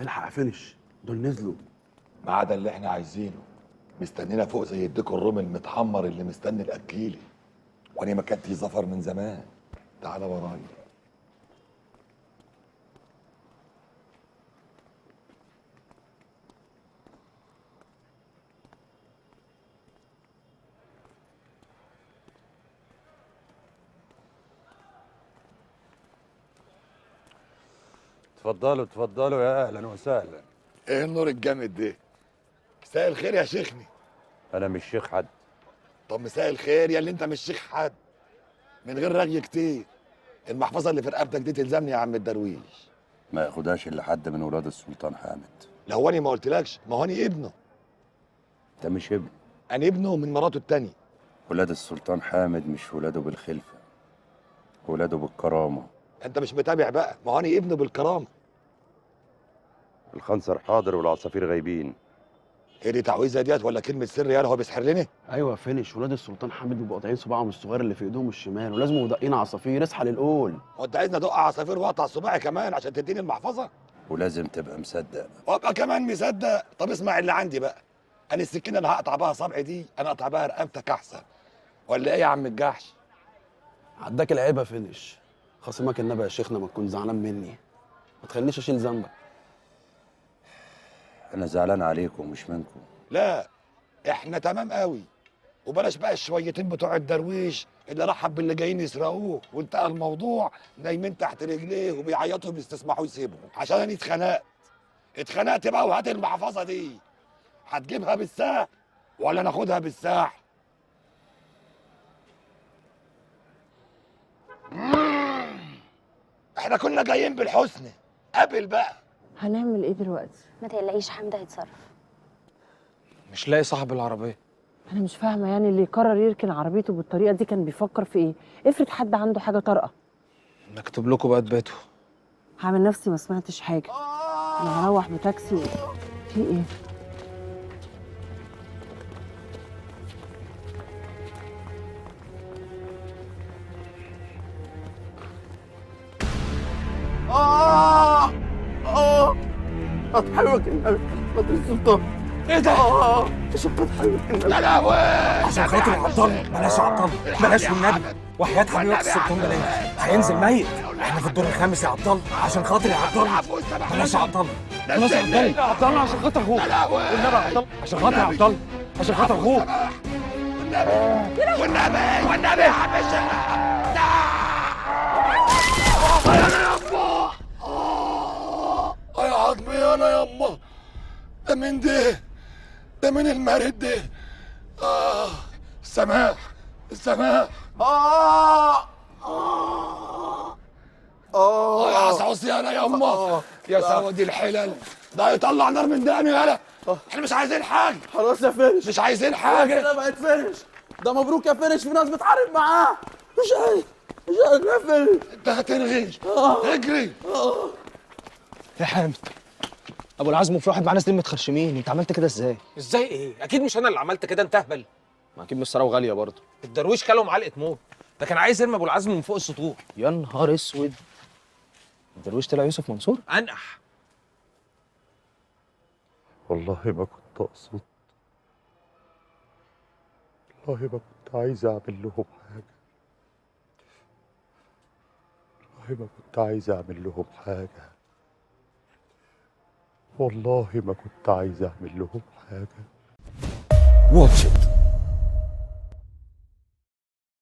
الحق فينش، دول نزلوا. ما عدا اللي احنا عايزينه. مستنينا فوق زي الديك الرومي المتحمر اللي مستني الاكيلي. وانا ما كانت ظفر من زمان. تعالى ورايا. اتفضلوا اتفضلوا، يا اهلا وسهلا. ايه النور الجامد ده؟ مساء الخير يا شيخني. انا مش شيخ حد. طب مساء الخير يا اللي انت مش شيخ حد. من غير رغي كتير. المحفظه اللي في رقبتك دي تلزمني يا عم الدرويش. ما ياخدهاش الا حد من ولاد السلطان حامد. لا هو انا ما قلتلكش، ما هو انا ابنه. انت مش ابن. انا ابنه من مراته التانية. ولاد السلطان حامد مش ولاده بالخلفه، ولاده بالكرامه. انت مش متابع بقى، ما هو انا ابنه بالكرامه. الخنصر حاضر والعصافير غايبين. ايه دي تعويذه ديت ولا كلمه سر يالا هو بيسحر لنا؟ ايوه فينش، ولاد السلطان حامد بيبقوا قاطعين صباعهم الصغير اللي في ايدهم الشمال، ولازم مدقين عصافير. اصحى للقول. هو انت عايزني ادق عصافير واقطع صباعي كمان عشان تديني المحفظه؟ ولازم تبقى مصدق. وابقى كمان مصدق. طب اسمع اللي عندي بقى. انا السكينه اللي هقطع بها صبعي دي انا اقطع بها رقبتك احسن. ولا ايه يا عم الجحش؟ عداك العيب يا فينش. خصمك النبي يا شيخنا ما تكون زعلان مني. ما تخلينيش اشيل ذنبك. انا زعلان عليكم مش منكم. لا احنا تمام قوي. وبلاش بقى الشويتين بتوع الدرويش اللي رحب باللي جايين يسرقوه وانتهى الموضوع نايمين تحت رجليه وبيعيطوا بيستسمحوا يسيبهم عشان انا اتخنقت بقى. وهات المحفظه دي. هتجيبها بالساعه ولا ناخدها بالساعه؟ احنا كنا جايين بالحسن. قابل بقى. هنعمل ايه دلوقتي؟ ما تقلقيش، حمد هيتصرف. مش لاقي صاحب العربية. انا مش فاهمه، يعني اللي يقرر يركن عربيته بالطريقه دي كان بيفكر في ايه؟ افرض حد عنده حاجه طارئه. نكتب لكم بقى تباتوا. هعمل نفسي ما سمعتش حاجه. انا هروح بتاكسي في ايه؟ هتحرك النبي بدر السلطان. ايه ده؟ عشان هتحرك النبي. يا لهوي. عشان خاطر يا عبد الله بلاش يا عبد الله، بلاش والنبي، وحياة حبيبك السلطان بلاش، هينزل ميت. احنا في الدور الخامس يا عبد الله، عشان خاطر يا عبد الله بلاش يا عبد الله. خلاص يا عبد الله، يا عبد الله عشان خاطر اخوك. والنبي يا عبد الله عشان خاطر يا عبد الله، عشان خاطر اخوك. والنبي يا عم الشيخ. انا يابا. يا عظمي انا يابا. ده مين ده؟ ده مين المارد ده؟ السماح. يا عصعوصي انا يابا. يا سواد الحلل. ده هيطلع نار من دقني يالا. احنا مش عايزين حاجه. خلاص يا فينش، مش عايزين حاجه. كده بقت فينش. ده مبروك يا فينش، في ناس بتحارب معاه. مش عايز يا فينش. انت هتنغي. اجري. يا حامد، ابو العزم وفي واحد معاه ناس دي متخرشمين. انت عملت كده ازاي؟ ازاي ايه؟ اكيد مش انا اللي عملت كده، انت اهبل. ما اكيد مش سراوه غاليه برضه. الدرويش كلهم علقه موت، ده كان عايز يرمي ابو العزم من فوق السطوح. يا نهار اسود. الدرويش طلع يوسف منصور؟ انقح. والله ما كنت اقصد، والله ما كنت عايز اعمل لهم حاجه، والله ما كنت عايز اعمل لهم حاجه، والله ما كنت عايز اعمل لهم حاجه. واتش ات.